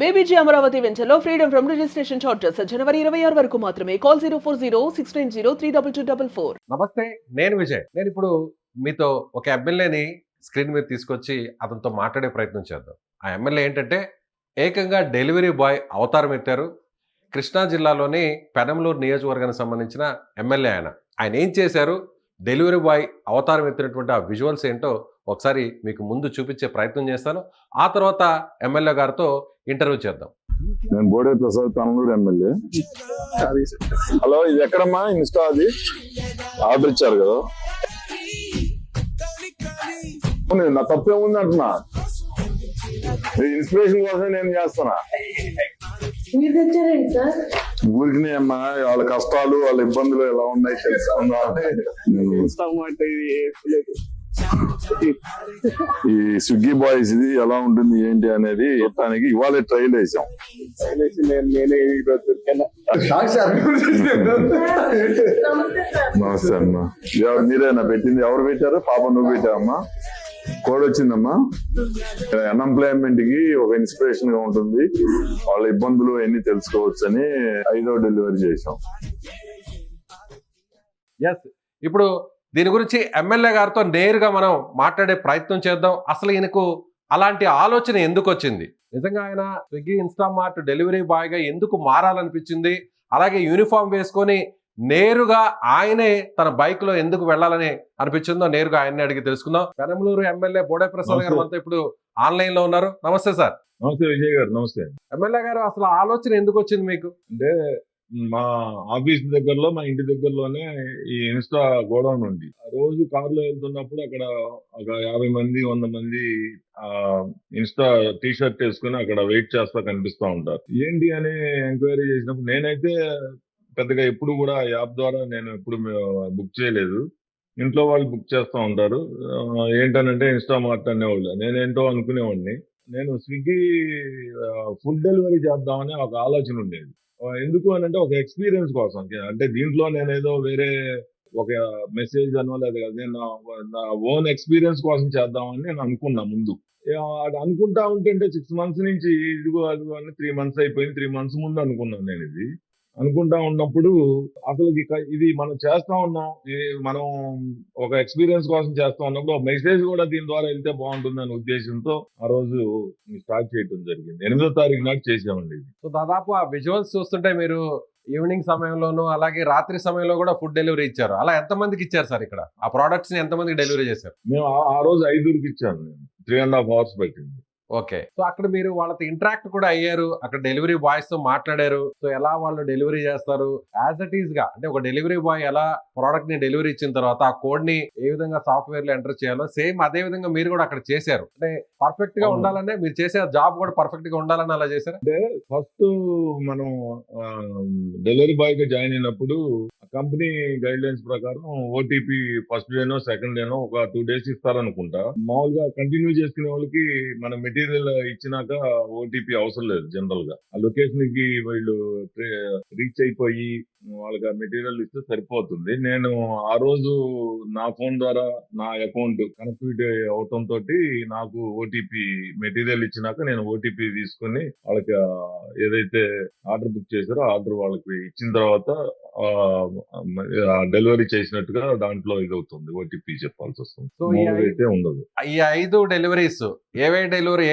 బేబీజీ అమరావతి వెంచర్లో freedom from registration charges జనవరి 26 వరకు మాత్రమే. కాల్ 04069032244. నమస్తే, నేను విజయ్. నేను ఇప్పుడు మీతో ఒక ఎమ్మెల్యేని స్క్రీన్ మీద తీసుకొచ్చి అతనితో మాట్లాడే ప్రయత్నం చేద్దాం. ఆ ఎమ్మెల్యే ఏంటంటే ఏకంగా డెలివరీ బాయ్ అవతారం ఎత్తారు. కృష్ణా జిల్లాలోని పెనంలూరు నియోజకవర్గానికి సంబంధించిన ఎమ్మెల్యే ఆయన ఏం చేశారు, డెలివరీ బాయ్ అవతారం ఎత్తినటువంటి ఆ విజువల్స్ ఏంటో ఒకసారి మీకు ముందు చూపించే ప్రయత్నం చేస్తాను. ఆ తర్వాత ఎమ్మెల్యే గారితో ఇంటర్వ్యూ చేద్దాం. నేను బోడే ప్రసాద్, పెనంలూరు ఎమ్మెల్యే. హలో, ఇది ఎక్కడమ్మా ఇన్స్టా? అది ఆర్డర్ ఇచ్చారు కదా, నా తప్పేముంది అంటున్నా. ఇన్స్పిరేషన్ కోసం నేను చేస్తున్నా. ఊరికి అమ్మా, వాళ్ళ కష్టాలు వాళ్ళ ఇబ్బందులు ఎలా ఉన్నాయి తెలుసుకుందా. ఈ స్విగ్గీ బాయ్స్ ఇది ఎలా ఉంటుంది ఏంటి అనేది చెప్పడానికి ఇవాళ ట్రైల్ వేసాం. నమస్తే అమ్మా. మీరేనా పెట్టింది? ఎవరు పెట్టారు? పాప నువ్వు పెట్టావమ్మా? కోడ్ వచ్చిందమ్మా. అన్ఎంప్లాయ్మెంట్ కి ఒక ఇన్స్పిరేషన్ గా ఉంటుంది, వాళ్ళ ఇబ్బందులు అన్ని తెలుసుకోవచ్చు అని 5వ డెలివరీ చేసాం. ఇప్పుడు దీని గురించి ఎమ్మెల్యే గారితో నేరుగా మనం మాట్లాడే ప్రయత్నం చేద్దాం. అసలు ఈయనకు అలాంటి ఆలోచన ఎందుకు వచ్చింది, నిజంగా ఆయన స్విగ్గీ ఇన్స్టామార్ట్ డెలివరీ బాయ్గా ఎందుకు మారాలనిపించింది, అలాగే యూనిఫామ్ వేసుకొని నేరుగా ఆయనే తన బైక్ లో ఎందుకు వెళ్ళాలని అనిపించిందో నేరుగా ఆయన్ని అడిగి తెలుసుకుందాం. పెనంలూరు ఎమ్మెల్యే బోడే ప్రసాద్ గారు అంతా ఇప్పుడు ఆన్లైన్ లో ఉన్నారు. నమస్తే సార్. నమస్తే విజయ్ గారు. నమస్తే ఎమ్మెల్యే గారు. అసలు ఆలోచన ఎందుకు వచ్చింది మీకు? అంటే మా ఆఫీస్ దగ్గరలో, మా ఇంటి దగ్గరలోనే ఈ ఇన్స్టా గోడౌన్ ఉంది. రోజు కారులో వెళ్తున్నప్పుడు అక్కడ ఒక 50 మంది 100 మంది ఇన్స్టా టీ షర్ట్ వేసుకుని అక్కడ వెయిట్ చేస్తా కనిపిస్తా ఉంటారు. ఏంటి అని ఎంక్వైరీ చేసినప్పుడు నేనైతే పెద్దగా ఎప్పుడు కూడా యాప్ ద్వారా నేను ఎప్పుడు బుక్ చేయలేదు. ఇంట్లో వాళ్ళు బుక్ చేస్తూ ఉంటారు. ఏంటనంటే ఇన్స్టామార్ట్ అనేవాళ్ళు. నేనేంటో అనుకునేవాడిని. నేను స్విగ్గీ ఫుడ్ డెలివరీ చేద్దామని ఒక ఆలోచన ఉండేది. ఎందుకు అని అంటే ఒక ఎక్స్పీరియన్స్ కోసం. అంటే దీంట్లో నేనేదో వేరే ఒక మెసేజ్ అనో లేదు కదా, నేను నా ఓన్ ఎక్స్పీరియన్స్ కోసం చేద్దామని నేను అనుకున్నా ముందు. అది అనుకుంటా ఉంటే 6 months నుంచి ఇదిగో అదిగో అని 3 months అయిపోయింది. 3 months ముందు అనుకున్నాను నేను. ఇది అనుకుంటా ఉన్నప్పుడు అసలు ఇది మనం చేస్తా ఉన్నాం, మనం ఒక ఎక్స్పీరియన్స్ కోసం చేస్తా ఉన్నప్పుడు ఒక మెసేజ్ కూడా దీని ద్వారా వెళ్తే బాగుంటుంది అనే ఉద్దేశంతో ఆ రోజు స్టార్ట్ చేయడం జరిగింది. 8వ తారీఖు నాడు చేసామండి. సో దాదాపు ఆ విజువల్స్ చూస్తుంటే మీరు ఈవినింగ్ సమయంలోనూ అలాగే రాత్రి సమయంలో కూడా ఫుడ్ డెలివరీ ఇచ్చారు. అలా ఎంతమందికి ఇచ్చారు సార్? ఇక్కడ ఆ ప్రొడక్ట్స్ ని ఎంతమందికి డెలివరీ చేశారు? మేము ఆ రోజు 5కి ఇచ్చాను. నేను 3.5 hours పట్టింది. ఓకే. సో అక్కడ మీరు వాళ్ళతో ఇంటరాక్ట్ కూడా అయ్యారు, అక్కడ డెలివరీ బాయ్స్ తో మాట్లాడారు. సో ఎలా వాళ్ళు డెలివరీ చేస్తారు, యాజ్ ఇట్ ఈస్ గా అంటే ఒక డెలివరీ బాయ్ ఎలా ప్రోడక్ట్ ని డెలివరీ ఇచ్చిన తర్వాత ఆ కోడ్ ని ఏ విధంగా సాఫ్ట్వేర్ లో ఎంటర్ చేయాలో సేమ్ అదే విధంగా మీరు కూడా అక్కడ చేశారు. అంటే పర్ఫెక్ట్ గా ఉండాలనే మీరు చేసే జాబ్ కూడా పర్ఫెక్ట్ గా ఉండాలని అలా చేశారు. అంటే ఫస్ట్ మనం డెలివరీ బాయ్ గా జాయిన్ అయినప్పుడు కంపెనీ గైడ్ లైన్స్ ప్రకారం ఓటీపీ ఫస్ట్ డేనో సెకండ్ డేనో ఒక 2 days ఇస్తారనుకుంటా. మామూలుగా కంటిన్యూ చేసుకునే వాళ్ళకి మన మెటీరియల్ ఇచ్చినాక ఓటీపీ అవసరం లేదు. జనరల్ గా ఆ లొకేషన్ కి వీళ్ళు రీచ్ అయిపోయి వాళ్ళకి ఆ మెటీరియల్ ఇస్తే సరిపోతుంది. నేను ఆ రోజు నా ఫోన్ ద్వారా నా అకౌంట్ కనెక్టివిటీ అవటం తోటి నాకు ఓటీపీ మెటీరియల్ ఇచ్చినాక నేను ఓటీపీ తీసుకుని వాళ్ళకి ఏదైతే ఆర్డర్ బుక్ చేశారో ఆర్డర్ వాళ్ళకి ఇచ్చిన తర్వాత డెలివరీ చేసినట్టుగా దాంట్లో ఇది అవుతుంది. ఓటీపీ చెప్పాల్సి వస్తుంది. సో అయితే ఉండదు. ఈ 5 డెలివరీస్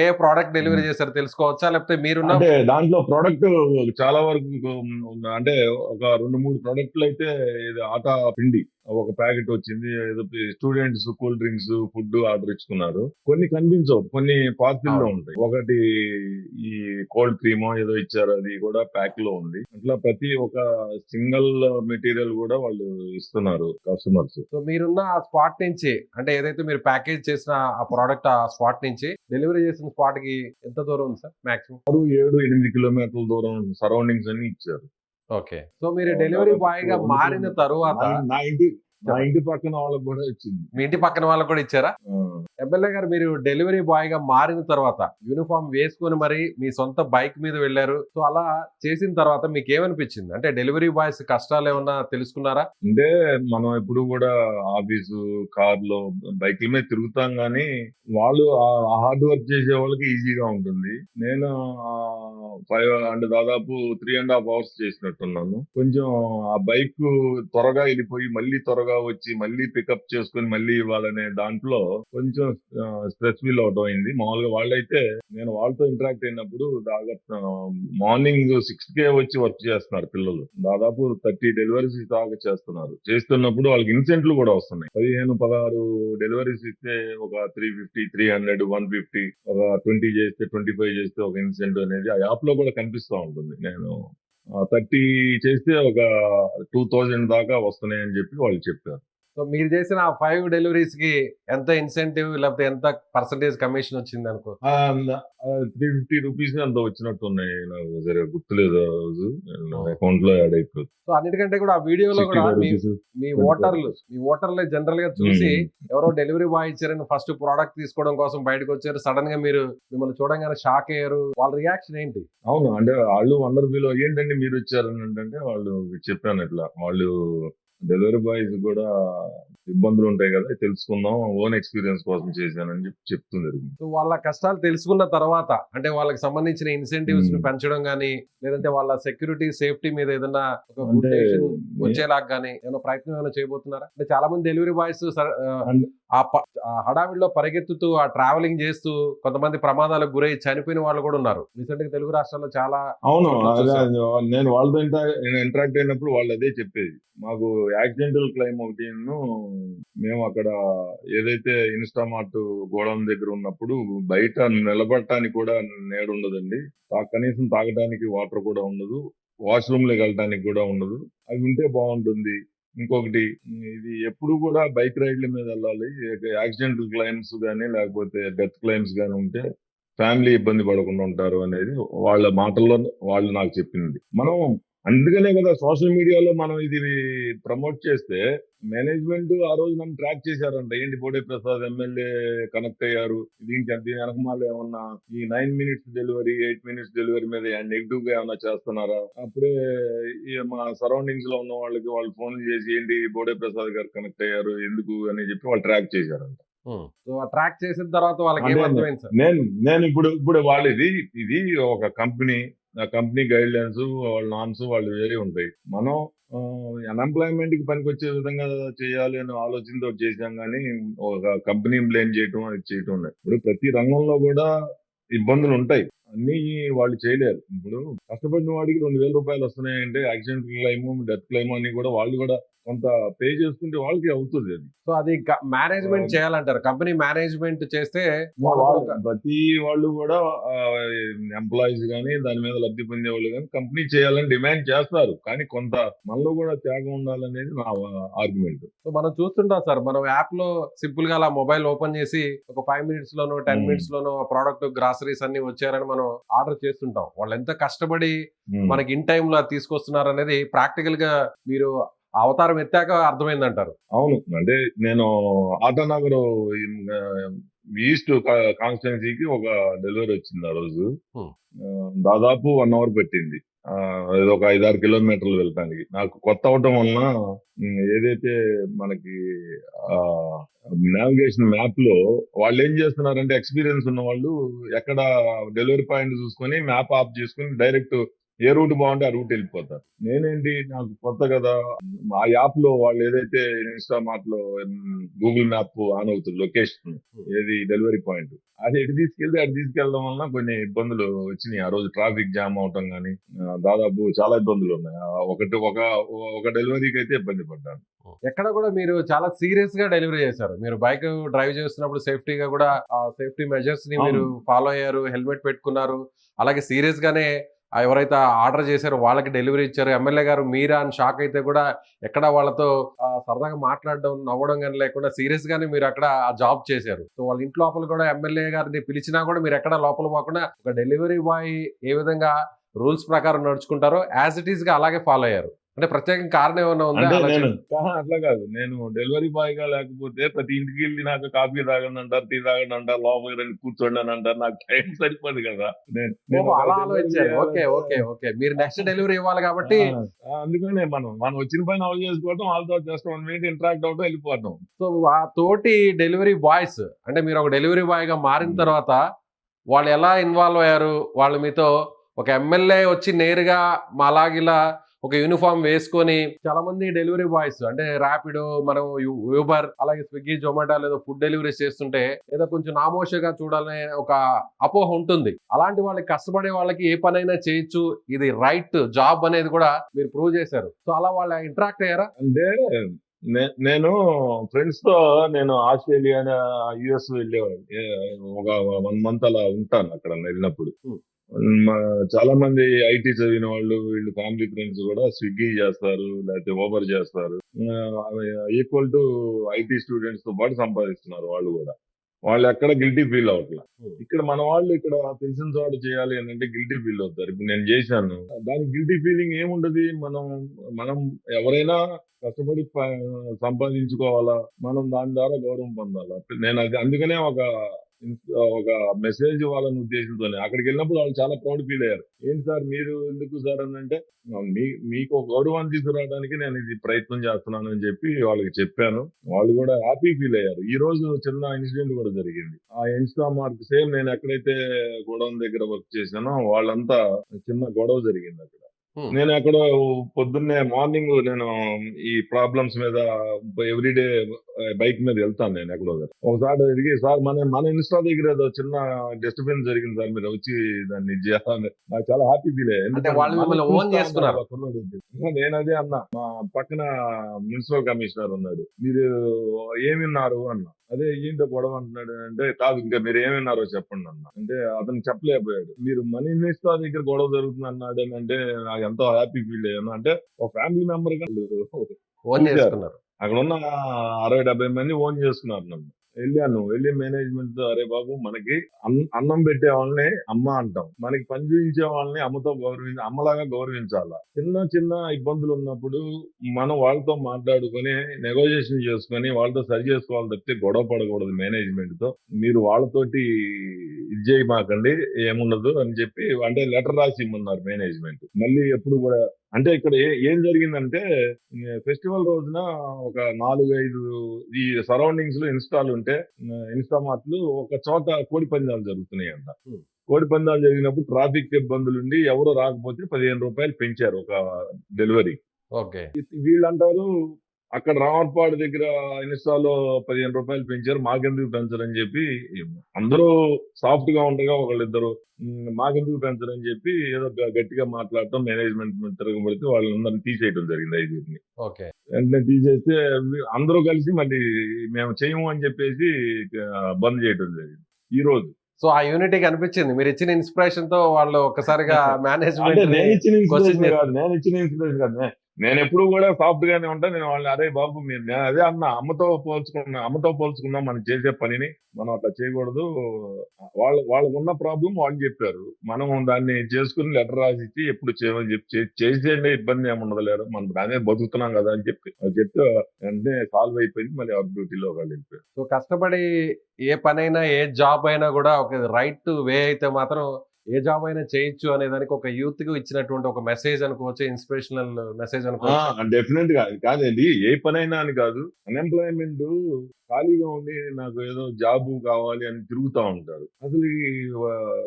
ఏ ప్రోడక్ట్ డెలివరీ చేశారు తెలుసుకోవచ్చా? లేకపోతే మీరు అంటే దాంట్లో ప్రోడక్ట్ చాలా వరకు అంటే ఒక 2-3 ప్రోడక్ట్లు అయితే ఇది ఆటా పిండి ఒక ప్యాకెట్ వచ్చింది. ఏదో students cool drinks food order ఇచ్చుకున్నారు. కొన్ని కనిపించవు, కొన్ని పార్సిల్ లో ఉంటాయి. ఒకటి ఈ కోల్డ్ క్రీమో ఏదో ఇచ్చారు, అది కూడా ప్యాక్ లో ఉంది. అట్లా ప్రతి ఒక సింగిల్ మెటీరియల్ కూడా వాళ్ళు ఇస్తున్నారు కస్టమర్స్. సో మీరున్న ఆ స్పాట్ నుంచి అంటే ఏదైతే మీరు ప్యాకేజ్ చేసిన ఆ ప్రోడక్ట్ ఆ స్పాట్ నుంచి డెలివరీ చేసిన స్పాట్ కి ఎంత దూరం ఉంది సార్? మాక్సిమం 6-7-8 kilometers దూరం సరౌండింగ్స్ అని ఇచ్చారు. ఓకే. సో మీరు డెలివరీ బాయ్ గా మారిన తరువాత నా ఇంటి పక్కన వాళ్ళకి కూడా ఇచ్చింది. మీ ఇంటి పక్కన వాళ్ళకి కూడా ఇచ్చారా? ఎమ్మెల్యే గారు, మీరు డెలివరీ బాయ్ గా మారిన తర్వాత యూనిఫామ్ వేసుకుని మరి మీ సొంత బైక్ మీద వెళ్ళారు. సో అలా చేసిన తర్వాత మీకు ఏమనిపించింది? అంటే డెలివరీ బాయ్స్ కష్టాలు ఏమన్నా తెలుసుకున్నారా? అంటే మనం ఎప్పుడు కూడా ఆఫీసు కార్లో బైక్ల మీద తిరుగుతాం, గానీ వాళ్ళు హార్డ్ వర్క్ చేసే వాళ్ళకి ఈజీగా ఉంటుంది. నేను అంటే దాదాపు 3.5 hours చేసినట్టున్నాను. కొంచెం ఆ బైక్ త్వరగా వెళ్ళిపోయి మళ్ళీ త్వరగా వచ్చి మళ్ళీ పికప్ చేసుకుని మళ్ళీ ఇవ్వాలనే దాంట్లో కొంచెం స్ట్రెస్ ఫీల్ అవడం అయింది. మామూలుగా వాళ్ళైతే నేను వాళ్ళతో ఇంటరాక్ట్ అయినప్పుడు దాదాపు మార్నింగ్ 6కే వచ్చి వర్క్ చేస్తున్నారు పిల్లలు. దాదాపు 30 డెలివరీస్ దాకా చేస్తున్నారు. చేస్తున్నప్పుడు వాళ్ళకి ఇన్సెంట్లు కూడా వస్తున్నాయి. 15-16 డెలివరీస్ ఇస్తే ఒక 350, 300, 150, ఒక 20 చేస్తే 25 చేస్తే ఒక ఇన్సెంట్ అనేది ఆ యాప్ లో కూడా కనిపిస్తూ ఉంటుంది. నేను 30 చేస్తే ఒక 2000 దాకా వస్తున్నాయని చెప్పి వాళ్ళు చెప్పారు. సో మీరు చేసిన ఆ 5 డెలివరీస్ కి ఎంత ఇన్సెంటివ్ లేకపోతే ఎంత పర్సంటేజ్ కమిషన్ వచ్చింది అనుకో? 350 రూపీస్ అంత వచ్చినట్టు ఉన్నాయి. నాకు సరే గుర్తులేదు ఆ రోజు. అకౌంట్ లో యాడ్ అయిపోతుంది. సో అన్నిటికంటే కూడా ఆ వీడియోలో కూడా 65 మీ రూపీస్. మీ ఓటర్లే జనరల్ గా చూసి ఎవరో డెలివరీ బాయ్ ఇచ్చారని ఫస్ట్ ప్రోడక్ట్ తీసుకోవడం కోసం బయటకు వచ్చారు. సడన్ గా మిమ్మల్ని చూడంగానే షాక్ అయ్యారు. వాళ్ళ రియాక్షన్ ఏంటి? అవును, అంటే వాళ్ళు వండర్ ఫీల్ ఏంటంటే మీరు వచ్చారని అంటే వాళ్ళు చెప్పాను ఇట్లా వాళ్ళు డెలివరీ బాయ్స్ కూడా ఇబ్బందులు ఉంటాయి కదా, తెలుసుకుందాం, ఓన్ ఎక్స్పీరియన్స్ కోసం చేశానని చెప్పి చెప్తుంది. సో వాళ్ళ కష్టాలు తెలుసుకున్న తర్వాత అంటే వాళ్ళకి సంబంధించిన ఇన్సెంటివ్స్ ని Hmm. పెంచడం గానీ లేదంటే వాళ్ళ సెక్యూరిటీ సేఫ్టీ మీద ఏదైనా ఒక గుడ్ అంటే డెసిషన్ వచ్చేలాగా గానీ ఏమైనా ప్రయత్నం ఏమైనా చేయబోతున్నారా? అంటే చాలా మంది డెలివరీ బాయ్స్ And- ఆ హడావిడిలో పరిగెత్తుతూ ఆ ట్రావెలింగ్ చేస్తూ కొంతమంది ప్రమాదాలకు గురై చనిపోయిన వాళ్ళు కూడా ఉన్నారు. రీసెంట్ గా తెలుగు రాష్ట్రాల్లో చాలా అవును, చోట్ల చూసాం. నేను వాళ్ళతో ఇంటరాక్ట్ అయినప్పుడు వాళ్ళు అదే చెప్పేది. మాకు యాక్సిడెంటల్ క్లైమ్ ఒకటి మేము అక్కడ ఏదైతే ఇన్స్టామార్ట్ గోడౌన్ దగ్గర ఉన్నప్పుడు బయట నిలబడటానికి కూడా నేడు ఉండదండి. కనీసం తాగడానికి వాటర్ కూడా ఉండదు, వాష్రూమ్ లోకి వెళ్ళడానికి కూడా ఉండదు. అవి ఉంటే బాగుంటుంది. ఇంకొకటి ఇది ఎప్పుడు కూడా బైక్ రైడ్ల మీద వెళ్ళాలి. యాక్సిడెంటల్ క్లైమ్స్ కానీ లేకపోతే డెత్ క్లైమ్స్ కానీ ఉంటే ఫ్యామిలీ ఇబ్బంది పడకుండా ఉంటారు అనేది వాళ్ళ మాటల్లో వాళ్ళు నాకు చెప్పింది. మనం అందుకనే కదా సోషల్ మీడియాలో మనం ఇది ప్రమోట్ చేస్తే మేనేజ్మెంట్ ఆ రోజు నన్ను ట్రాక్ చేశారంట. ఏంటి బోడే ప్రసాద్ ఎమ్మెల్యే కనెక్ట్ అయ్యారు, దీని వెనకమాల ఏమన్నా ఈ 9 minutes డెలివరీ 8 minutes డెలివరీ మీద నెగిటివ్ గా ఏమన్నా చేస్తున్నారా? అప్పుడే మా సరౌండింగ్స్ లో ఉన్న వాళ్ళకి వాళ్ళు ఫోన్ చేసి ఏంటి బోడే ప్రసాద్ గారు కనెక్ట్ అయ్యారు ఎందుకు అని చెప్పి వాళ్ళు ట్రాక్ చేశారంట. సో ట్రాక్ చేసిన తర్వాత వాళ్ళకి అంటే ఏమర్థమైంది సార్? నేను ఇప్పుడు వాళ్ళు ఇది ఒక కంపెనీ, ఆ కంపెనీ గైడ్ లైన్స్ వాళ్ళ నామ్స్ వాళ్ళు వేరే ఉంటాయి. మనం అన్ఎంప్లాయ్మెంట్ కి పనికొచ్చే విధంగా చేయాలి అనే ఆలోచనతో చేశాం కానీ ఒక కంపెనీ బ్లేమ్ చేయటం అది చేయటం లేదు. ఇప్పుడు ప్రతి రంగంలో కూడా ఇబ్బందులు ఉంటాయి, అన్ని వాళ్ళు చేయలేరు. ఇప్పుడు కష్టపడిన వాడికి 2000 రూపాయలు వస్తున్నాయంటే యాక్సిడెంట్ క్లైమ్ డెత్ క్లైమ్ అని కూడా వాళ్ళు కూడా కొంత పే చేసుకుంటే వాళ్ళకి అవుతుంది. అది సో అది మేనేజ్మెంట్ చేయాలంటారు. కంపెనీ మేనేజ్మెంట్ చేస్తే ప్రతి వాళ్ళు కూడా ఎంప్లాయీస్ కానీ దాని మీద లబ్ధి పొందే వాళ్ళు కానీ కంపెనీ చేయాలని డిమాండ్ చేస్తారు. కానీ కొంత మనలో కూడా త్యాగం ఉండాలనేది నా ఆర్గ్యుమెంట్. సో మనం చూస్తుంటాం సార్, మనం యాప్ లో సింపుల్ గా అలా మొబైల్ ఓపెన్ చేసి ఒక 5 minutes లోనో 10 minutes లోనో ప్రోడక్ట్ గ్రాసరీస్ అన్ని వచ్చారని మనం ఆర్డర్ చేస్తుంటాం. వాళ్ళు ఎంత కష్టపడి మనకి ఇన్ టైమ్ లో తీసుకొస్తున్నారు అనేది ప్రాక్టికల్ గా మీరు అవతారం ఎత్తాక అర్థమైందంటారు. అవును, అంటే నేను ఆటానగర్ ఈస్ట్ కాన్స్టిట్యున్సీకి ఒక డెలివరీ వచ్చింది ఆ రోజు. దాదాపు 1 hour పెట్టింది. అది ఒక 5-6 కిలోమీటర్లు వెళ్ళటానికి. నాకు కొత్త అవటం వలన ఏదైతే మనకి నావిగేషన్ మ్యాప్ లో వాళ్ళు ఏం చేస్తున్నారంటే ఎక్స్పీరియన్స్ ఉన్న వాళ్ళు ఎక్కడ డెలివరీ పాయింట్ చూసుకొని మ్యాప్ ఆఫ్ చేసుకుని డైరెక్ట్ ఏ రూట్ బాగుంటే ఆ రూట్ వెళ్ళిపోతారు. నేనేంటి నాకు కొత్త కదా, ఆ యాప్ లో వాళ్ళు ఏదైతే ఇన్స్టామార్ట్ లో గూగుల్ మ్యాప్ ఆన్ అవుతుంది లొకేషన్ ఏది డెలివరీ పాయింట్, అది ఎటు తీసుకెళ్ళడం వలన కొన్ని ఇబ్బందులు వచ్చినాయి. ఆ రోజు ట్రాఫిక్ జామ్ అవటం కానీ దాదాపు చాలా ఇబ్బందులు ఉన్నాయి. ఒక డెలివరీకి అయితే ఇబ్బంది పడ్డాను. ఎక్కడ కూడా మీరు చాలా సీరియస్ గా డెలివరీ చేశారు. మీరు బైక్ డ్రైవ్ చేస్తున్నప్పుడు సేఫ్టీగా కూడా సేఫ్టీ మెజర్స్ ని మీరు ఫాలో అయ్యారు, హెల్మెట్ పెట్టుకున్నారు. అలాగే సీరియస్ గానే ఎవరైతే ఆర్డర్ చేశారో వాళ్ళకి డెలివరీ ఇచ్చారు. ఎమ్మెల్యే గారు మీరా అని షాక్ అయితే కూడా ఎక్కడ వాళ్ళతో సరదాగా మాట్లాడడం నవ్వడం కానీ లేకుండా సీరియస్ గానే మీరు అక్కడ ఆ జాబ్ చేశారు. సో వాళ్ళ ఇంటి లోపల కూడా ఎమ్మెల్యే గారిని పిలిచినా కూడా మీరు ఎక్కడ లోపల పోకుండా ఒక డెలివరీ బాయ్ ఏ విధంగా రూల్స్ ప్రకారం నడుచుకుంటారో యాజ్ ఇట్ ఈస్ గా అలాగే ఫాలో అయ్యారు. అంటే ప్రత్యేక కారణం ఏమైనా ఉందా? అట్లా కాదు, నేను డెలివరీ బాయ్ గా లేకపోతే ప్రతి ఇంటికి వెళ్ళి నాకు కాఫీ తాగండి అంటారు, టీ తాగండి అంటారు, లోపలికి రండి కూర్చోండి అని అంటారు. నాకు టైం సరిపోదు కదా. అలా ఆలోచించారు. ఓకే మీరు నెక్స్ట్ డెలివరీ ఇవ్వాలి కాబట్టి అందుకనే మనం వచ్చిన పైన అమలు చేసుకోవడం, వాళ్ళతో జస్ట్ 1 minute ఇంటరాక్ట్ అవడం, వెళ్ళిపోవడం. సో ఆ తోటి డెలివరీ బాయ్స్ అంటే మీరు ఒక డెలివరీ బాయ్ గా మారిన తర్వాత వాళ్ళు ఎలా ఇన్వాల్వ్ అయ్యారు, వాళ్ళు మీతో ఒక ఎమ్మెల్యే వచ్చి నేరుగా మాలాగిలా ఒక యూనిఫామ్ వేసుకొని చాలా మంది డెలివరీ బాయ్స్ అంటే ర్యాపిడో మనం యూబర్ అలాగే స్విగ్గీ జొమాటో ఏదో ఫుడ్ డెలివరీస్ చేస్తుంటే ఏదో కొంచెం నామోషగా చూడాలనే ఒక అపోహ ఉంటుంది. అలాంటి వాళ్ళకి కష్టపడే వాళ్ళకి ఏ పనైనా చేయొచ్చు, ఇది రైట్ జాబ్ అనేది కూడా మీరు ప్రూవ్ చేశారు. సో అలా వాళ్ళ ఇంటరాక్ట్ అయ్యారా? అంటే నేను ఫ్రెండ్స్ తో నేను ఆస్ట్రేలియా యుఎస్ వెళ్ళేవాడిని. ఒక 1 మంత్ అలా ఉంటాను అక్కడ వెళ్ళినప్పుడు. చాలా మంది ఐటీ చదివిన వాళ్ళు వీళ్ళు ఫ్యామిలీ ఫ్రెండ్స్ కూడా స్విగ్గీ చేస్తారు, లేకపోతే ఓబర్ చేస్తారు. ఈక్వల్ టు ఐటీ స్టూడెంట్స్ తో పాటు సంపాదిస్తున్నారు వాళ్ళు కూడా. వాళ్ళు ఎక్కడ గిల్టీ ఫీల్ అవ్వట్లేదు. ఇక్కడ మన వాళ్ళు ఇక్కడ తెలిసిన చోట చేయాలి అని అంటే గిల్టీ ఫీల్ అవుతారు. ఇప్పుడు నేను చేశాను, దానికి గిల్టీ ఫీలింగ్ ఏముండదు. మనం ఎవరైనా కష్టపడి సంపాదించుకోవాలా, మనం దాని ద్వారా గౌరవం పొందాలా. నేను అందుకనే ఒక మెసేజ్ వాళ్ళని ఉద్దేశంతోనే అక్కడికి వెళ్ళినప్పుడు వాళ్ళు చాలా ప్రౌడ్ ఫీల్ అయ్యారు. ఏంటి సార్ మీరు ఎందుకు సార్ అని అంటే, మీకు ఒక గౌరవాన్ని తీసుకురావడానికి నేను ఇది ప్రయత్నం చేస్తున్నాను అని చెప్పి వాళ్ళకి చెప్పాను. వాళ్ళు కూడా హ్యాపీ ఫీల్ అయ్యారు. ఈ రోజు చిన్న ఇన్సిడెంట్ కూడా జరిగింది. ఆ ఇన్స్టా మార్క్ సేమ్ నేను ఎక్కడైతే గోడౌన్ దగ్గర వర్క్ చేశానో వాళ్ళంతా చిన్న గొడవ జరిగింది అక్కడ. నేను అక్కడ పొద్దున్నే మార్నింగ్ నేను ఈ ప్రాబ్లమ్స్ మీద ఎవ్రీడే బైక్ మీద వెళ్తాను. నేను ఎక్కడో ఒకసారి తిరిగి, సార్ మన ఇన్స్టా దగ్గర ఏదో చిన్న డిస్టర్బెన్స్ జరిగింది సార్, మీరు వచ్చి దాన్ని చేయాలని నాకు చాలా హ్యాపీ ఫీల్ అయ్యాయి. నేను అదే అన్నా, మా పక్కన మున్సిపల్ కమిషనర్ ఉన్నాడు, మీరు ఏమిన్నారు అన్నా. అదే ఏంటో గొడవ అంటున్నాడు అంటే, కాదు ఇంకా మీరు ఏమన్నారో చెప్పండి అన్న. అంటే అతను చెప్పలేకపోయాడు. మీరు మన ఇన్స్టా దగ్గర గొడవ జరుగుతుంది అన్నాడు అని అంటే నాకు ఎంతో హ్యాపీ ఫీల్ అయ్యాను. అంటే ఒక ఫ్యామిలీ మెంబర్ గా అక్కడ ఉన్న 60-70 మంది ఓన్ చేసుకున్నారు నన్ను. వెళ్ళి మేనేజ్మెంట్ తో, అరే బాబు మనకి అన్నం పెట్టే వాళ్ళని అమ్మ అంటాం, మనకి పని చూపించే వాళ్ళని అమ్మలాగా గౌరవించాలా. చిన్న ఇబ్బందులు ఉన్నప్పుడు మనం వాళ్ళతో మాట్లాడుకొని నెగోషియేషన్ చేసుకొని వాళ్ళతో సరి చేసుకోవాలి తప్పితే గొడవ పడకూడదు మేనేజ్మెంట్ తో. మీరు వాళ్ళతోటి ఇది చేయమాకండి, ఏముండదు అని చెప్పి అంటే లెటర్ రాసి ఇమ్మన్నారు మేనేజ్మెంట్. మళ్ళీ ఎప్పుడు కూడా అంటే ఇక్కడ ఏం జరిగిందంటే, ఫెస్టివల్ రోజున ఒక 4-5 ఈ సరౌండింగ్స్ లో ఇన్స్టా మార్ట్లు ఒక చోట కోడి పందాలు జరుగుతున్నాయి అంట. కోడి పందాలు జరిగినప్పుడు ట్రాఫిక్ ఇబ్బందులు ఉండి ఎవరు రాకపోతే 15 రూపాయలు పెంచారు ఒక డెలివరీ. వీళ్ళంటారు అక్కడ రామర్పాడు దగ్గర ఇన్స్టాలో 15 రూపాయలు పెంచారు, మాకెందుకు పెంచరని చెప్పి అందరూ సాఫ్ట్ గా ఉండగా ఒకళ్ళిద్దరు మాకెందుకు పెంచరని చెప్పి ఏదో గట్టిగా మాట్లాడటం, మేనేజ్మెంట్ తిరగబడితే వాళ్ళందరినీ తీసేయడం జరిగింది 5 వెంటనే తీసేస్తే అందరూ కలిసి మళ్ళీ మేము చేయము అని చెప్పేసి బంద్ చేయడం జరిగింది ఈ రోజు. సో ఆ యూనిటీ కనిపించింది మీరు ఇచ్చిన ఇన్స్పిరేషన్ తో. వాళ్ళు ఒక్కసారిగా మేనేజ్మెంట్ నేను ఇచ్చిన ఇన్స్పిరేషన్ కాదు, నేను ఎప్పుడు కూడా సాఫ్ట్ గానే ఉంటా. నేను వాళ్ళని అరే బాబు నేను అదే అన్న, అమ్మతో పోల్చుకున్నాం మనం చేసే పనిని, మనం అట్లా చేయకూడదు. వాళ్ళకు ఉన్న ప్రాబ్లం వాళ్ళు చెప్పారు, మనం దాన్ని చేసుకుని లెటర్ రాసిచ్చి ఎప్పుడు చేయమని చెప్పి చేసేయండి, ఇబ్బంది ఏముండదు లేరు, మనం దానే బతుకుతున్నాం కదా అని చెప్పి చెప్తే వెంటనే సాల్వ్ అయిపోయింది. మళ్ళీ అవర్ డ్యూటీలో వాళ్ళు వెళ్ళిపోయారు. సో కష్టపడి ఏ పనైనా ఏ జాబ్ అయినా కూడా ఒక రైట్ వే అయితే మాత్రం ఏ జాబ్ అయినా చేయొచ్చు అనే దానికి ఒక యూత్ కు ఇచ్చినటువంటి ఒక మెసేజ్ అనుకోవచ్చు, ఇన్స్పిరేషనల్ మెసేజ్ అనుకోవచ్చు. డెఫినెట్ గా కాదండి, ఏ పనైనా అని కాదు. అన్ఎంప్లాయ్మెంట్ ఖాళీగా ఉండి నాకు ఏదో జాబ్ కావాలి అని తిరుగుతూ ఉంటారు. అసలు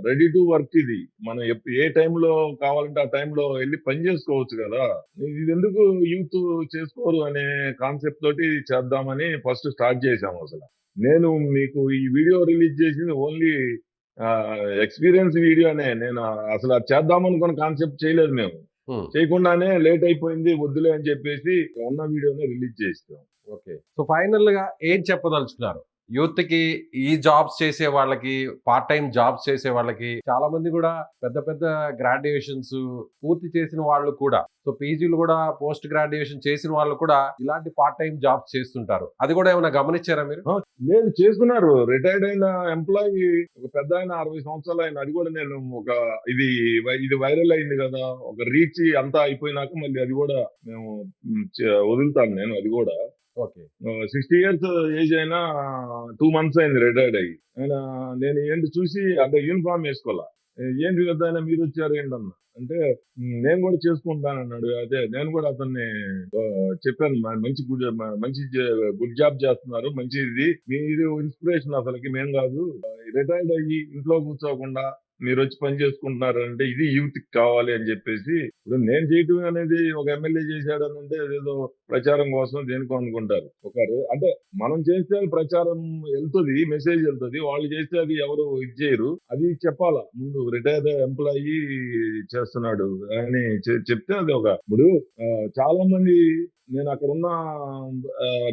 రెడీ టు వర్క్ ఇది. మనం ఏ టైంలో కావాలంటే ఆ టైంలో వెళ్ళి పని చేసుకోవచ్చు కదా. ఇది ఎందుకు యూత్ చేసుకోరు అనే కాన్సెప్ట్ తోటి చేద్దామని ఫస్ట్ స్టార్ట్ చేశాము. అసలు నేను మీకు ఈ వీడియో రిలీజ్ చేసింది ఓన్లీ ఎక్స్పీరియన్స్ వీడియోనే. నేను అసలు అది చేద్దామనుకున్న కాన్సెప్ట్ చేయలేదు. మేము చేయకుండానే లేట్ అయిపోయింది వద్దులే అని చెప్పేసి ఉన్న వీడియోనే రిలీజ్ చేస్తాం. ఓకే, సో ఫైనల్ గా ఏం చెప్పదలుచుకున్నారు యూత్ కి? ఈ జాబ్స్ చేసే వాళ్ళకి, పార్ట్ టైం జాబ్స్ చేసే వాళ్ళకి, చాలా మంది కూడా పెద్ద పెద్ద గ్రాడ్యుయేషన్స్ పూర్తి చేసిన వాళ్ళు కూడా, సో పీజీలు కూడా పోస్ట్ గ్రాడ్యుయేషన్ చేసిన వాళ్ళు కూడా ఇలాంటి పార్ట్ టైం జాబ్స్ చేస్తుంటారు. అది కూడా ఏమైనా గమనించారా మీరు? లేదు, చేస్తున్నారు. రిటైర్డ్ అయిన ఎంప్లాయీ ఒక పెద్ద ఆయన 60 సంవత్సరాలు ఆయన, అది కూడా నేను ఇది వైరల్ అయింది కదా, ఒక రీచ్ అంతా అయిపోయినాక మళ్ళీ అది కూడా మేము వదులుతాను. నేను అది కూడా 60 years ఏజ్ అయినా 2 months అయింది రిటైర్డ్ అయ్యి. ఆయన నేను ఏంటి చూసి అంటే యూనిఫామ్ వేసుకోవాలా, ఏంటి కదా మీరు వచ్చారు ఏంటన్నా అంటే నేను కూడా చేసుకుంటాను అన్నాడు. అదే నేను కూడా అతన్ని చెప్పాను, మంచి గుడ్ జాబ్ చేస్తున్నారు, మంచిది, మీరు ఇన్స్పిరేషన్ అసలుకి. మేము కాదు, రిటైర్డ్ అయ్యి ఇంట్లో కూర్చోకుండా మీరు వచ్చి పని చేసుకుంటున్నారు అంటే ఇది యూత్ కి కావాలి అని చెప్పేసి ఇప్పుడు నేను చేయటం అనేది ఒక ఎమ్మెల్యే చేశాడు అని అంటే ఏదో ప్రచారం కోసం దేనికో అనుకుంటారు. అంటే మనం చేస్తే అది ప్రచారం వెళ్తుంది, మెసేజ్ వెళ్తుంది. వాళ్ళు చేస్తే అది ఎవరు ఇది చేయరు. అది చెప్పాలా ముందు రిటైర్డ్ ఎంప్లాయీ చేస్తున్నాడు అని చెప్తే అది ఇప్పుడు చాలా మంది నేను అక్కడ ఉన్న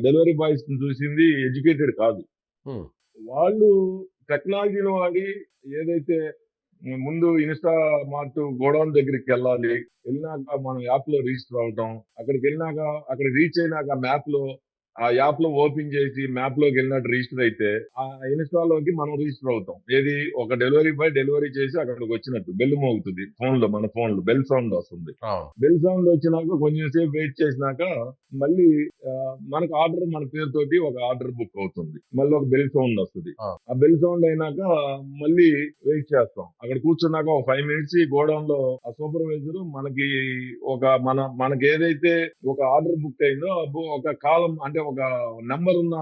డెలివరీ బాయ్స్ చూసింది ఎడ్యుకేటెడ్ కాదు. ఉమ్, వాళ్ళు టెక్నాలజీని వాడి ఏదైతే ముందు ఇన్స్టా మార్ట్ గోడౌన్ దగ్గరికి వెళ్ళినాక మనం యాప్ లో రిజిస్టర్ అవటం, అక్కడికి వెళ్ళినాక అక్కడ రీచ్ అయినాక మ్యాప్ లో ఆ యాప్ లో ఓపెన్ చేసి మ్యాప్ లోకి వెళ్ళినట్టు రిజిస్టర్ అయితే ఆ ఇన్స్టాలోకి మనం రిజిస్టర్ అవుతాం. ఏది ఒక డెలివరీ బాయ్ డెలివరీ చేసి అక్కడికి వచ్చినట్టు బెల్ మోగుతుంది మన ఫోన్ లో బెల్ సౌండ్ వస్తుంది. అవును. బెల్ సౌండ్ వచ్చినాక కొంచెం సేపు వెయిట్ చేసినాక మళ్ళీ మనకు ఆర్డర్ మన పేరుతోటి ఒక ఆర్డర్ బుక్ అవుతుంది. మళ్ళీ ఒక బెల్ సౌండ్ వస్తుంది. ఆ బెల్ సౌండ్ అయినాక మళ్ళీ వెయిట్ చేస్తాం. అక్కడ కూర్చున్నాక ఒక 5 మినిట్స్ గోడౌన్ లో ఆ సూపర్వైజర్ మనకి మనకి ఏదైతే ఒక ఆర్డర్ బుక్ అయిందో ఒక కాలం అంటే ఒక నెంబర్ ఉన్న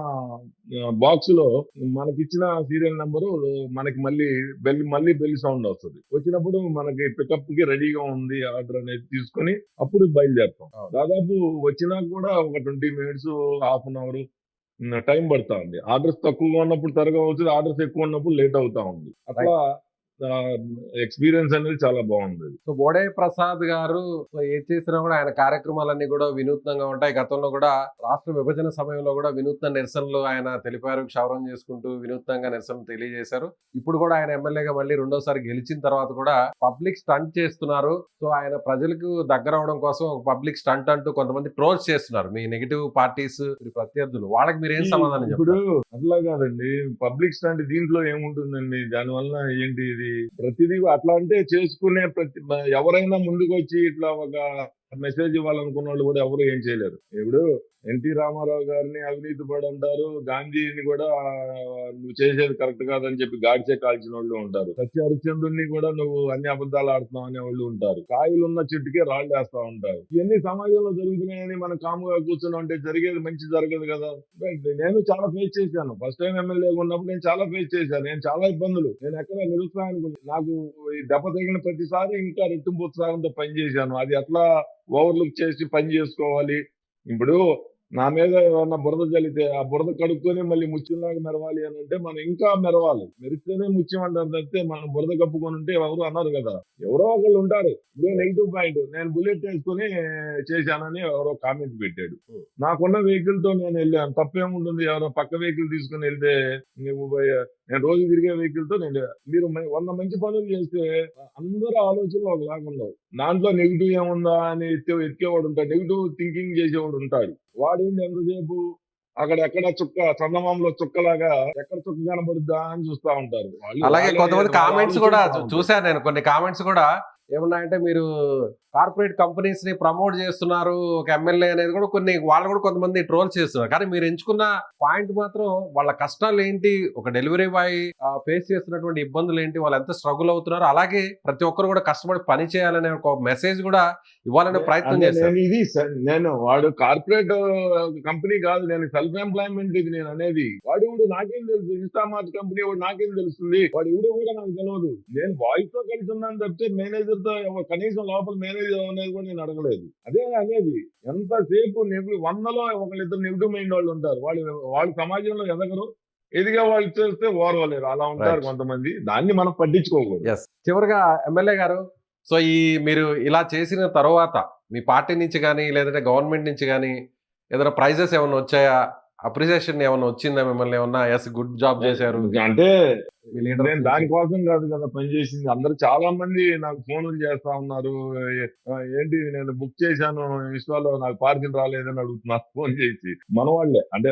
బాక్స్ లో మనకిచ్చిన సీరియల్ నెంబరు మనకి మళ్ళీ బెల్ సౌండ్ వస్తుంది. వచ్చినప్పుడు మనకి పికప్ కి రెడీగా ఉంది ఆర్డర్ అనేది తీసుకొని అప్పుడు బయలుదేరుతాం. దాదాపు వచ్చినాక కూడా ఒక 20 minutes half an hour time పడతా ఉంది. ఆర్డర్స్ తక్కువగా ఉన్నప్పుడు త్వరగా అవుతుంది, ఆర్డర్స్ ఎక్కువ ఉన్నప్పుడు లేట్ అవుతా ఉంది. అట్లా ఎక్స్పీరియన్స్ అనేది చాలా బాగుంది. సో బోడే ప్రసాద్ గారు ఏది చేసినా కూడా ఆయన కార్యక్రమాలన్నీ కూడా వినూత్నంగా ఉంటాయి. గతంలో కూడా రాష్ట్ర విభజన సమయంలో కూడా వినూత్న నిరసనలు ఆయన తెలిపారు, క్షౌరం చేసుకుంటూ వినూత్నంగా నిరసనలు తెలియజేశారు. ఇప్పుడు కూడా ఆయన ఎమ్మెల్యేగా మళ్ళీ రెండోసారి గెలిచిన తర్వాత కూడా పబ్లిక్ స్టంట్ చేస్తున్నారు. సో ఆయన ప్రజలకు దగ్గర అవడం కోసం ఒక పబ్లిక్ స్టంట్ అంటూ కొంతమంది ట్రోల్స్ చేస్తున్నారు. మీ నెగిటివ్ పార్టీస్ ప్రత్యర్థులు, వాళ్ళకి మీరు ఏం సమాధానం ఇప్పుడు చెప్తారు? అట్లా కాదండి, పబ్లిక్ స్టంట్ దీంట్లో ఏముంటుందండి? దానివల్ల ఏంటి ఇది ప్రతిదీ అట్లా అంటే చేసుకునే ఎవరైనా ముందుకు వచ్చి ఇట్లా ఒక మెసేజ్ ఇవ్వాలనుకున్న వాళ్ళు కూడా ఎవరు ఏం చేయలేరు. ఇప్పుడు ఎన్టీ రామారావు గారిని అవినీతి పడి అంటారు, గాంధీని కూడా నువ్వు చేసేది కరెక్ట్ కాదని చెప్పి గాడిచే కాల్చిన వాళ్ళు ఉంటారు. సత్య హరిశ్చంద్రుని కూడా నువ్వు అన్ని అబద్ధాలు ఆడుతున్నావు అనే వాళ్ళు ఉంటారు. కాయలు ఉన్న చెట్టుకే రాళ్ళు వేస్తా ఉంటారు. ఇవన్నీ సమాజంలో జరుగుతున్నాయని మనం కాముగా కూర్చొని అంటే జరిగేది మంచి జరగదు కదా. నేను చాలా ఫేస్ చేశాను. ఫస్ట్ టైం ఎమ్మెల్యేగా ఉన్నప్పుడు నేను చాలా ఫేస్ చేశాను. నేను చాలా ఇబ్బందులు, నేను ఎక్కడ నిరుత్సాహానికి నాకు ఈ దెబ్బ తగిలిన ప్రతిసారి ఇంకా రెట్టింపు ఉత్సాహంతో పని చేశాను. అది అట్లా ఓవర్లుక్ చేసి పని చేసుకోవాలి. ఇప్పుడు నా మీద ఏమన్నా బురద చల్లితే ఆ బురద కడుక్కొని మళ్ళీ ముత్యంలాగా మెరవాలి అని అంటే మనం ఇంకా మెరవాలి. మెరిస్తేనే ముత్యం అంటారు తప్పితే మనం బురద కప్పుకొని ఉంటే ఎవరు అన్నారు కదా. ఎవరో ఒకళ్ళు ఉంటారు. ఇదే నెగిటివ్ పాయింట్, నేను బుల్లెట్ వేసుకుని చేశానని ఎవరో కామెంట్ పెట్టాడు. నాకున్న వెహికల్ తో నేను వెళ్ళాను, తప్పేముంటుంది? ఎవరో పక్క వెహికల్ తీసుకుని వెళ్తే నేను రోజు తిరిగే వెహికల్ తో మీరు 100 మంచి పనులు చేస్తే అందరూ ఆలోచనలు ఒకలాగా ఉండవు. దాంట్లో నెగిటివ్ ఏముందా అని ఎత్తికేవాడు ఉంటాడు, నెగిటివ్ థింకింగ్ చేసేవాడు ఉంటాడు. వాడేంటి ఎంతసేపు అక్కడ చందమామలో చుక్కలాగా ఎక్కడ చుక్క కనబడుద్దా అని చూస్తా ఉంటారు. అలాగే కొంతమంది కామెంట్స్ కూడా చూశాను నేను. కొన్ని కామెంట్స్ కూడా ఏమున్నాయంటే, మీరు కార్పొరేట్ కంపెనీస్ ని ప్రమోట్ చేస్తున్నారు ఒక ఎమ్మెల్యే అనేది కూడా వాళ్ళు కూడా కొంతమంది ట్రోల్ చేస్తున్నారు. కానీ మీరు ఎంచుకున్న పాయింట్ మాత్రం వాళ్ళ కష్టాలు ఏంటి, ఒక డెలివరీ బాయ్ ఫేస్ చేస్తున్నటువంటి ఇబ్బందులు ఏంటి, వాళ్ళు ఎంత స్ట్రగుల్ అవుతున్నారు, అలాగే ప్రతి ఒక్కరు కూడా కష్టపడి పని చేయాలనే ఒక మెసేజ్ కూడా ఇవ్వాలనే ప్రయత్నం చేశారు. నేను వాడు కార్పొరేట్ కంపెనీ కాదు, నేను సెల్ఫ్ ఎంప్లాయ్మెంట్ ఇది నేను అనేది. వాడు ఇప్పుడు నాకేం తెలుసు? ఇన్స్టామార్ట్ కంపెనీ వాడు నాకేం తెలుస్తుంది? వాడు ఇప్పుడు కూడా నాకు తెలియదు. నేను బాయ్స్ తో కలిసి ఉన్నాను తప్పితే మేనేజర్ తో కనీసం లోపల మేనేజర్ అనేది కూడా నేను అడగలేదు. అదే అనేది ఎంతసేపు 100లో ఒకళ్ళిద్దరు నెగిటివ్ మైండ్ వాళ్ళు ఉంటారు. వాళ్ళు సమాజంలో ఎదగరు, ఎదిగే వాళ్ళు చేస్తే ఓర్వలేరు. అలా ఉంటారు కొంతమంది. దాన్ని మనం పట్టించుకోకూడదు. చివరిగా ఎమ్మెల్యే గారు, సో మీరు ఇలా చేసిన తర్వాత మీ పార్టీ నుంచి కానీ లేదంటే గవర్నమెంట్ నుంచి కానీ ఏదైనా ప్రైజెస్ ఏమైనా వచ్చాయా? అప్రిసియేషన్ ఏమైనా వచ్చిందా? మిమ్మల్ని ఏమన్నా ఎస్ గుడ్ జాబ్ చేశారు అంటే నేను దానికోసం కాదు కదా పనిచేసింది. అందరు చాలా మంది నాకు ఫోన్లు చేస్తా ఉన్నారు. ఏంటి నేను బుక్ చేశాను ఇన్స్టాలో, నాకు పార్కింగ్ రాలేదని అడుగుతున్నారు ఫోన్ చేసి. మన వాళ్ళే అంటే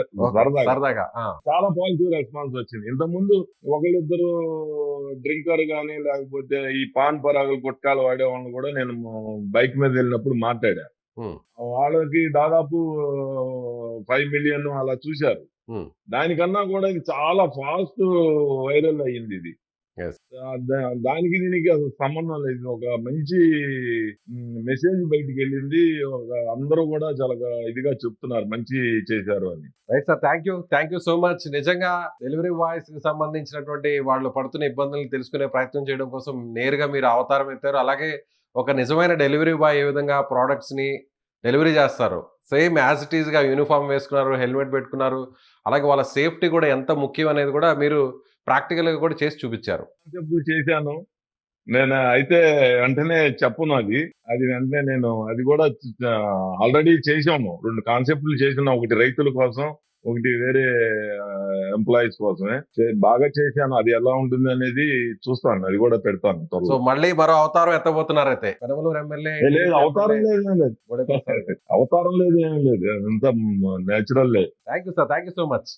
సరదాగా చాలా పాజిటివ్ రెస్పాన్స్ వచ్చింది. ఇంతకుముందు ఒకళ్ళిద్దరు డ్రింకర్ గానీ లేకపోతే ఈ పాన్ పరాగులు గుట్కాలు వాడే వాళ్ళని కూడా నేను బైక్ మీద వెళ్ళినప్పుడు మాట్లాడా. వాళ్ళకి దాదాపు 5 మిలియన్ అలా చూశారు. దానికన్నా కూడా ఇది చాలా ఫాస్ట్ వైరల్ అయ్యింది. ఇది Yes. దానికి దీనికి అసలు సంబంధం లేదు. ఒక మంచి మెసేజ్ బయటికి వెళ్ళింది. అందరూ కూడా చాలా ఇదిగా చెప్తున్నారు మంచి చేశారు అని. Right sir, thank you so much. నిజంగా డెలివరీ బాయ్స్ కి సంబంధించినటువంటి వాళ్ళు పడుతున్న ఇబ్బందులను తెలుసుకునే ప్రయత్నం చేయడం కోసం నేరుగా మీరు అవతారం ఎత్తారు. అలాగే ఒక నిజమైన డెలివరీ బాయ్ ఏ విధంగా ప్రోడక్ట్స్ ని డెలివరీ చేస్తారు, సేమ్ యాజ్ ఇట్ ఈస్ గా యూనిఫామ్ వేసుకున్నారు, హెల్మెట్ పెట్టుకున్నారు, అలాగే వాళ్ళ సేఫ్టీ కూడా ఎంత ముఖ్యం అనేది కూడా మీరు ప్రాక్టికల్ గా కూడా చేసి చూపించారు. కాన్సెప్ట్లు చేశాను నేను. అయితే వెంటనే చెప్పను అది వెంటనే నేను అది కూడా ఆల్రెడీ చేసాము. 2 కాన్సెప్ట్లు చేసినా, ఒకటి రైతుల కోసం, ఒకటి వేరే ఎంప్లాయీస్ కోసమే బాగా చేశాను. అది ఎలా ఉంటుంది అనేది చూస్తాను, అది కూడా పెడతాను సో త్వరలో. మళ్ళీ మరో అవతారం ఎత్తబోతున్నారు అయితే పెనమలూరు ఎమ్మెల్యే. లేదు, అవతారం లేదు, ఏం లేదు. అవతారం లేదు, ఏం లేదు, అంతా natural. Thank you sir, thank you so much.